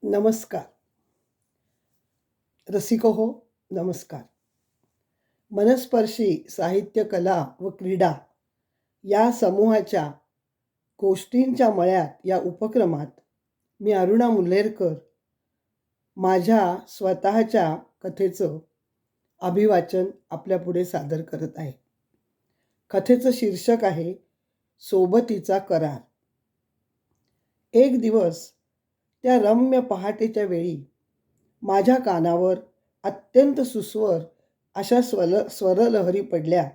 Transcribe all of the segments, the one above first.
नमस्कार. रसिको हो, नमस्कार. मनस्पर्शी साहित्य, कला व क्रीडा या समूहाच्या गोष्टींच्या मळ्यात या उपक्रमात मी अरुणा मुल्हेरकर माझ्या स्वतःच्या कथेचं अभिवाचन आपल्यापुढे सादर करत आहे. कथेचं शीर्षक आहे सोबतीचा करार. एक दिवस त्या रम्य पहाटेच्या वेळी माझ्या कानावर अत्यंत सुस्वर अशा स्वरलहरी पडल्या.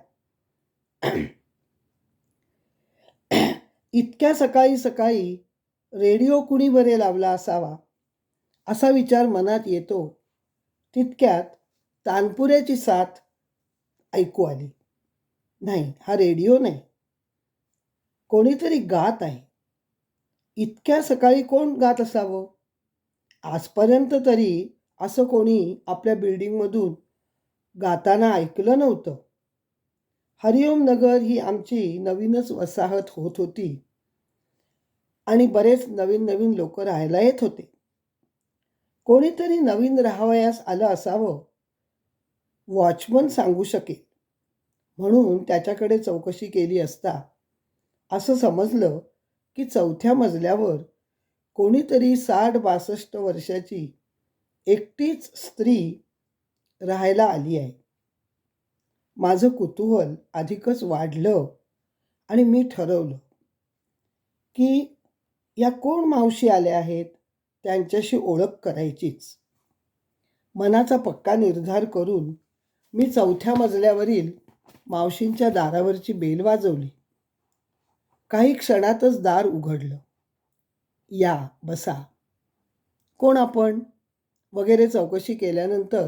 इतक्या सकाळी सकाळी रेडिओ कुणी बरे लावला असावा असा विचार मनात येतो तितक्यात तानपुऱ्याची साथ ऐकू आली. नाही, हा रेडिओ नाही, कोणीतरी गात आहे. इतक्या सकाळी कोण गात असावं? आजपर्यंत तरी असं कोणी आपल्या बिल्डिंगमधून गाताना ऐकलं नव्हतं. हरिओम नगर ही आमची नवीनच वसाहत होत होती आणि बरेच नवीन नवीन लोक राहायला येत होते. कोणीतरी नवीन राहावयास आलं असावं, वॉचमन सांगू शकेल म्हणून त्याच्याकडे चौकशी केली असता असं समजलं की 4थ्या मजल्यावर कोणीतरी 60-62 वर्षाची एकटीच स्त्री राहायला आली आहे. माझं कुतूहल अधिकच वाढलं आणि मी ठरवलं की या कोण मावशी आल्या आहेत, त्यांच्याशी ओळख करायचीच. मनाचा पक्का निर्धार करून मी 4थ्या मजल्यावरील मावशींच्या दारावरची बेल वाजवली. काही क्षणातच दार उघडलं. या, बसा. कोण आपण वगैरे चौकशी केल्यानंतर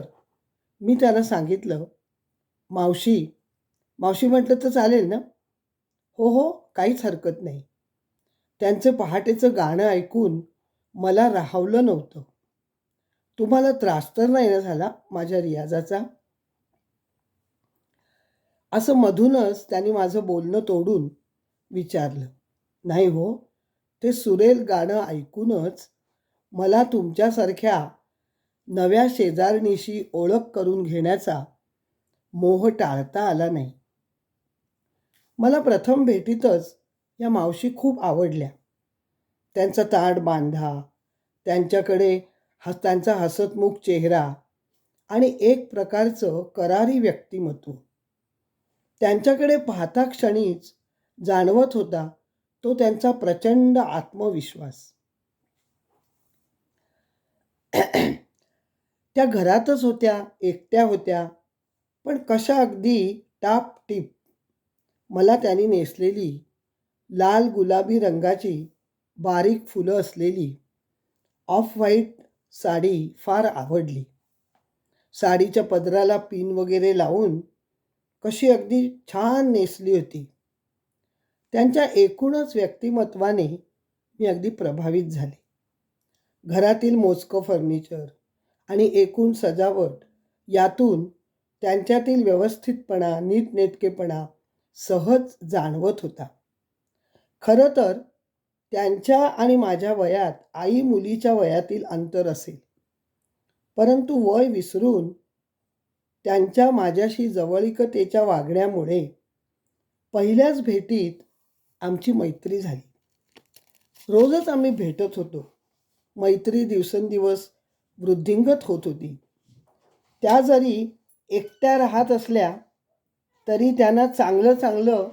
मी त्याला सांगितलं, मावशी. मावशी म्हटलं तर चालेल ना? हो हो, काहीच हरकत नाही. त्यांचं पहाटेचं गाणं ऐकून मला राहावलं नव्हतं. तुम्हाला त्रास तर नाही ना झाला माझ्या रियाजाचा? असं मधूनच त्यांनी माझं बोलणं तोडून विचारलं. नाही हो, ते सुरेल गाणं ऐकूनच मला तुमच्यासारख्या नव्या शेजारणीशी ओळख करून घेण्याचा मोह टाळता आला नाही. मला प्रथम भेटीतच या मावशी खूप आवडल्या. त्यांचा ताठ बांधा, त्यांच्याकडे त्यांचा हसतमुख चेहरा आणि एक प्रकारचं करारी व्यक्तिमत्व त्यांच्याकडे पाहता क्षणीच जाणवत होता तो त्यांचा प्रचंड आत्मविश्वास. त्या घरातच होत्या, एकट्या होत्या, पण कशा अगदी टापटीप. मला त्यांनी नेसलेली लाल गुलाबी रंगाची बारीक फुलं असलेली ऑफ व्हाईट साडी फार आवडली. साडीच्या पदराला पिन वगैरे लावून कशी अगदी छान नेसली होती. त्यांच्या एकूणच व्यक्तिमत्वाने मी अगदी प्रभावित झाले. घरातील मोजकं फर्निचर आणि एकूण सजावट यातून त्यांच्यातील व्यवस्थितपणा, नीटनेटकेपणा सहज जाणवत होता. खरं तर त्यांच्या आणि माझ्या वयात आई मुलीच्या वयातील अंतर असेल, परंतु वय विसरून त्यांच्या माझ्याशी जवळीकतेच्या वागण्यामुळे पहिल्याच भेटीत आमची मैत्री झाली. रोजच आम्ही भेटत होतो. मैत्री दिवसेंदिवस वृद्धिंगत होत होती. त्या जरी एकट्या राहत असल्या तरी त्यांना चांगलं चांगलं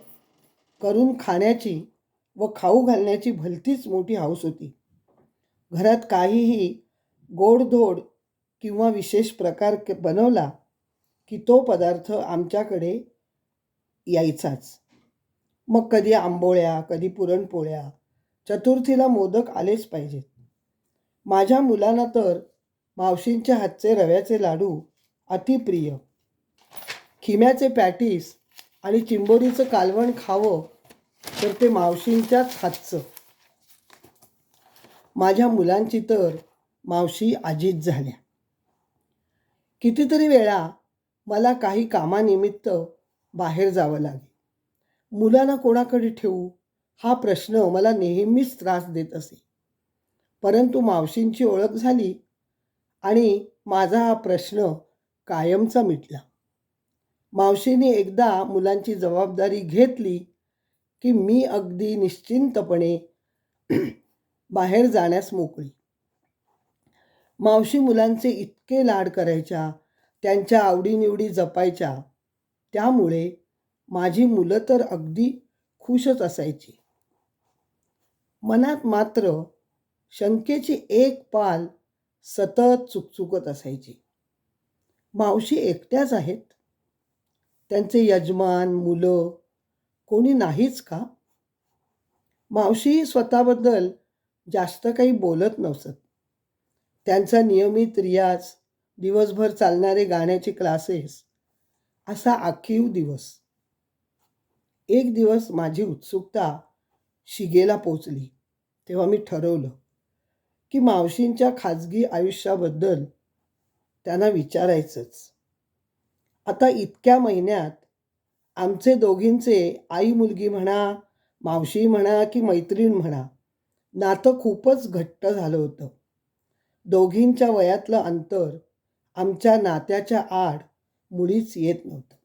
करून खाण्याची व खाऊ घालण्याची भलतीच मोठी हौस होती. घरात काहीही गोडधोड किंवा विशेष प्रकार बनवला की तो पदार्थ आमच्याकडे यायचाच. मग कधी आंबोळ्या, कधी पुरणपोळ्या, चतुर्थीला मोदक आलेच पाहिजेत. माझ्या मुलांना तर मावशींच्या हातचे रव्याचे लाडू अतिप्रिय. खिम्याचे पॅटीस आणि चिंबोरीचं कालवण खावं तर ते मावशींच्याच हातचं. माझ्या मुलांची तर मावशी आजीच झाल्या. कितीतरी वेळा मला काही कामानिमित्त बाहेर जावं लागे. मुलांना कोणाकडे ठेवू हा प्रश्न मला नेहमीच त्रास देत असे. परंतु मावशींची ओळख झाली आणि माझा हा प्रश्न कायमचा मिटला. मावशीने एकदा मुलांची जबाबदारी घेतली की मी अगदी निश्चिंतपणे बाहेर जाण्यास मोकळी. मावशी मुलांचे इतके लाड करायच्या, त्यांच्या आवडीनिवडी जपायच्या, त्यामुळे माझी मुलं तर अगदी खुशच असायची. मनात मात्र शंकेची एक पाल सतत चुकचुकत असायची. मावशी एकट्याच आहेत? त्यांचे यजमान, मुलं कोणी नाहीच का? मावशी स्वतःबद्दल जास्त काही बोलत नसत. त्यांचा नियमित रियाज, दिवसभर चालणारे गाण्याचे क्लासेस, असा आखीव दिवस. एक दिवस माझी उत्सुकता शिगेला पोचली तेव्हा मी ठरवलं की मावशींच्या खाजगी आयुष्याबद्दल त्यांना विचारायचंच. आता इतक्या महिन्यात आमचे दोघींचे आई मुलगी म्हणा, मावशी म्हणा की मैत्रीण म्हणा, नातं खूपच घट्ट झालं होतं. दोघींच्या वयातलं अंतर आमच्या नात्याच्या आड मुळीच येत नव्हतं.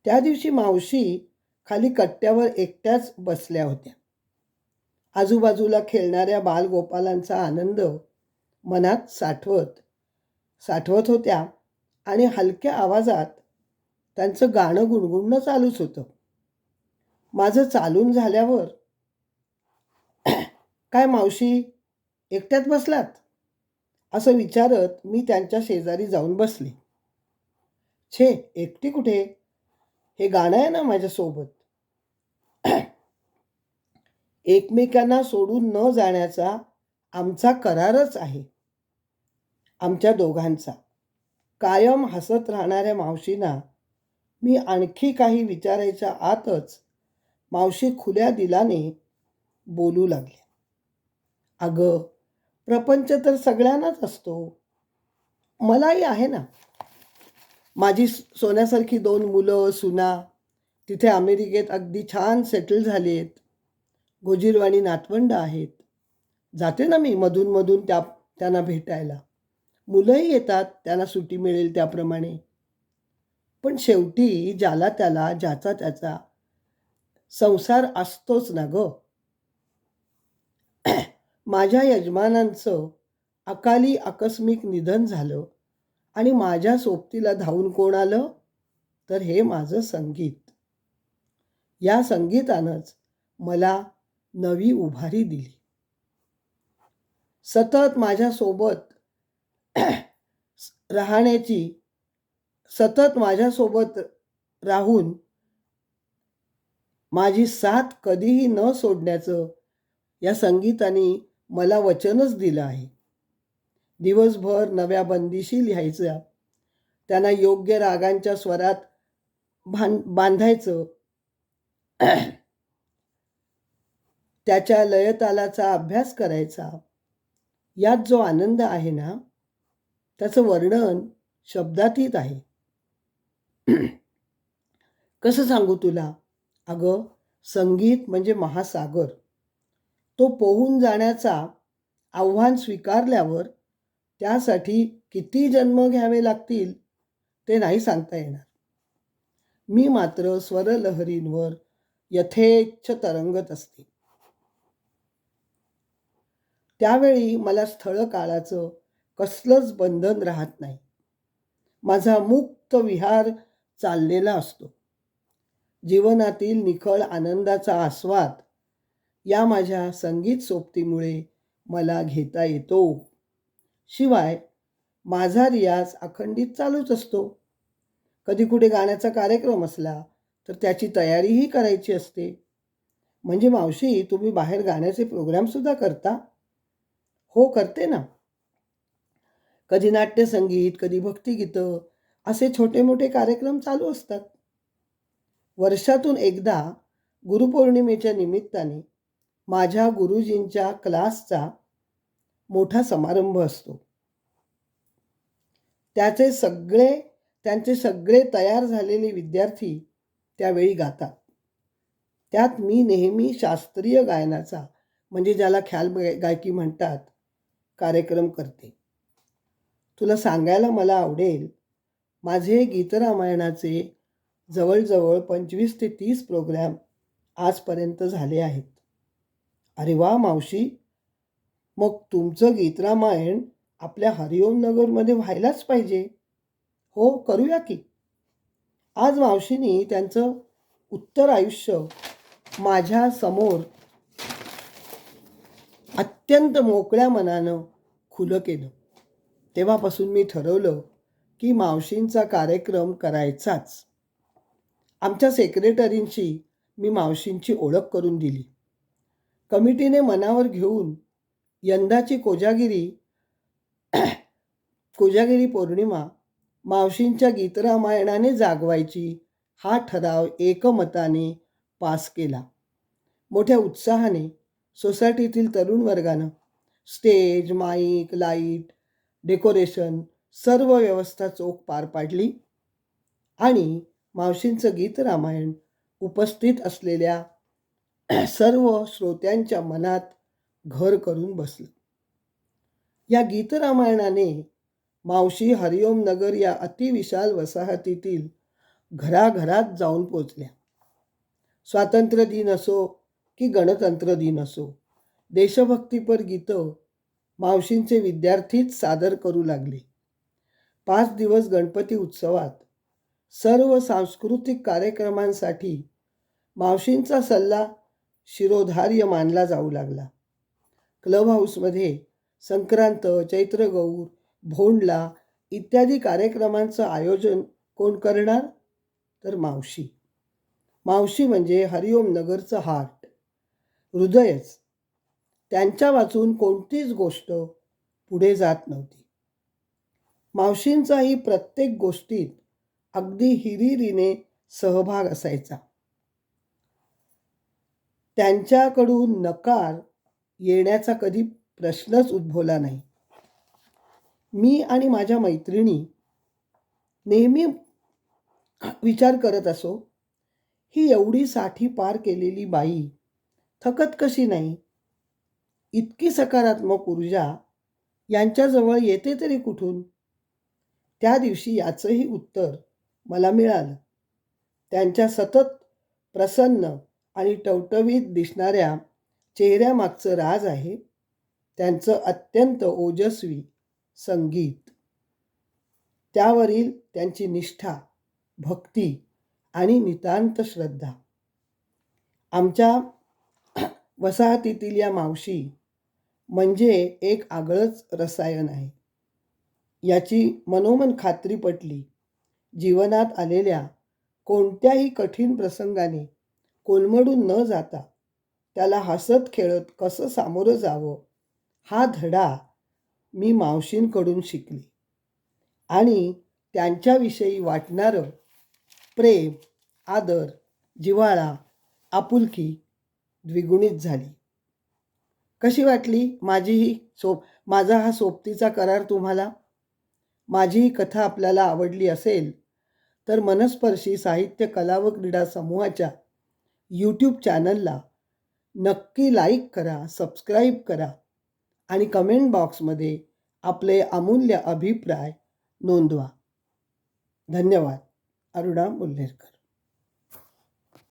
त्या दिवशी मावशी खाली कट्ट्यावर एकट्याच बसल्या होत्या. आजूबाजूला खेळणाऱ्या बालगोपालांचा आनंद मनात साठवत होत्या आणि हलक्या आवाजात त्यांचं गाणं गुणगुणणं चालूच होतं. माझं चालून झाल्यावर, काय मावशी, एकट्यात बसलात? असं विचारत मी त्यांच्या शेजारी जाऊन बसले. छे, एकटी कुठे? हे गाणं आहे ना माझ्यासोबत. एकमेकांना सोडून न जाण्याचा आमचा करारच आहे, आमच्या दोघांचा. कायम हसत राहणाऱ्या मावशींना मी आणखी काही विचारायच्या आतच मावशी खुल्या दिलाने बोलू लागल्या. अगं, प्रपंच तर सगळ्यांनाच असतो, मलाही आहे ना. माझी सोन्यासारखी 2 मुलं, सुना तिथे अमेरिकेत अगदी छान सेटल झाली आहेत. गोजीरवाणी नातवंड आहेत. जाते ना मी मधून त्यांना भेटायला. मुलंही येतात त्यांना सुट्टी मिळेल त्याप्रमाणे. पण शेवटी ज्याला त्याला ज्याचा त्याचा संसार असतोच ना गं. माझ्या यजमानांचं अकाली आकस्मिक निधन झालं आणि माझ्या सोबतीला धावून कोण आलं? तर हे माझं संगीत. या संगीतानंच मला नवी उभारी दिली. सतत माझ्यासोबत राहून माझी साथ कधीही न सोडण्याचं या संगीताने मला वचनच दिलं आहे. दिवसभर नव्या बंदिशी लिहायच्या, त्यांना योग्य रागांच्या स्वरात बांधायचं, त्याच्या लयतालाचा अभ्यास करायचा. यात जो आनंद आहे ना, त्याचं वर्णन शब्दातीत आहे. कसं सांगू तुला? अगं, संगीत म्हणजे महासागर. तो पोहून जाण्याचा आव्हान स्वीकारल्यावर त्यासाठी किती जन्म घ्यावे लागतील ते नाही सांगता येणार. मी मात्र स्वरलहरींवर यथेच्छ तरंगत असते. त्यावेळी मला स्थळ काळाचं कसलंच बंधन राहत नाही. माझा मुक्त विहार चाललेला असतो. जीवनातील निखळ आनंदाचा आस्वाद या माझ्या संगीत सोबतीमुळे मला घेता येतो. शिवाय माझा रियाज अखंडित चालूच असतो. कधी कुठे गाण्याचा कार्यक्रम असला तर त्याची तयारीही करायची असते. म्हणजे मावशी, तुम्ही बाहेर गाण्याचे प्रोग्रामसुद्धा करता? हो, करते ना. कधी नाट्यसंगीत, कधी भक्तिगीतं, असे छोटे मोठे कार्यक्रम चालू असतात. वर्षातून एकदा गुरुपौर्णिमेच्या निमित्ताने माझ्या गुरुजींच्या क्लासचा मोठा समारंभ असतो. त्यांचे सगळे तयार झालेले विद्यार्थी त्यावेळी गातात. त्यात मी नेहमी शास्त्रीय गायनाचा म्हणजे ज्याला ख्याल गायकी म्हणतात, कार्यक्रम करते. तुला सांगायला मला आवडेल, माझे गीतरामायणाचे जवळजवळ 25 ते 30 प्रोग्रॅम आजपर्यंत झाले आहेत. अरे वा मावशी, मग तुमचं गीतरामायण आपल्या हरिओम नगरमध्ये व्हायलाच पाहिजे. हो, करूया की. आज मावशींनी त्यांचं उत्तर आयुष्य माझ्या समोर अत्यंत मोकळ्या मनानं खुलं केलं. तेव्हापासून मी ठरवलं की मावशींचा कार्यक्रम करायचाच. आमच्या सेक्रेटरींशी मी मावशींची ओळख करून दिली. कमिटीने मनावर घेऊन यंदाची कोजागिरी पौर्णिमा मावशींच्या गीतरामायणाने जागवायची हा ठराव एकमताने पास केला. मोठ्या उत्साहाने सोसायटीतील तरुण वर्गानं स्टेज, माईक, लाईट, डेकोरेशन सर्व व्यवस्था चोख पार पाडली आणि मावशींचं गीतरामायण उपस्थित असलेल्या सर्व श्रोत्यांच्या मनात घर करून बसलं. या गीतरामायणाने मावशी हरिओम नगर या अतिविशाल वसाहतीतील घराघरात जाऊन पोचल्या. स्वातंत्र्य दिन असो की गणतंत्र दिन असो, देशभक्तीपर गीतं मावशींचे विद्यार्थीच सादर करू लागले. 5 दिवस गणपती उत्सवात सर्व सांस्कृतिक कार्यक्रमांसाठी मावशींचा सल्ला शिरोधार्य मानला जाऊ लागला. क्लब हाऊसमध्ये संक्रांत, चैत्रगौर, भोंडला इत्यादी कार्यक्रमांचं आयोजन कोण करणार? तर मावशी. मावशी म्हणजे हरिओम नगरचं हार्ट, हृदयच. त्यांच्या वाचून कोणतीच गोष्ट पुढे जात नव्हती. मावशींचाही प्रत्येक गोष्टीत अगदी हिरिरीने सहभाग असायचा. त्यांच्याकडून नकार येण्याचा कधी प्रश्नच उद्भवला नाही. मी आणि माझ्या मैत्रिणी नेहमी विचार करत असो, ही एवढी 60 पार केलेली बाई थकत कशी नाही? इतकी सकारात्मक ऊर्जा यांच्याजवळ येते तरी कुठून? त्या दिवशी याचंही उत्तर मला मिळालं. त्यांच्या सतत प्रसन्न आणि टवटवीत दिसणाऱ्या चेहऱ्यामागचं राज आहे त्यांचं अत्यंत ओजस्वी संगीत. त्यावरील त्यांची निष्ठा, भक्ती आणि नितांत श्रद्धा. आमच्या वसाहतीतील या मावशी म्हणजे एक आगळंच रसायन आहे, याची मनोमन खात्री पटली. जीवनात आलेल्या कोणत्याही कठीण प्रसंगाने कोलमडून न जाता त्याला हसत खेळत कसं सामोरं जावं हा धडा मी मावशींकडून शिकले आणि त्यांच्याविषयी वाटणारं प्रेम, आदर, जिव्हाळा, आपुलकी द्विगुणित झाली. कशी वाटली माझा हा सोबतीचा करार तुम्हाला? माझी ही कथा आपल्याला आवडली असेल तर मनस्पर्शी साहित्य कला व क्रीडा समूहाच्या यूट्यूब चॅनलला नक्की लाईक करा, सबस्क्राईब करा आणि कमेंट बॉक्समध्ये आपले अमूल्य अभिप्राय नोंदवा. धन्यवाद. अरुणा मुल्हेरकर.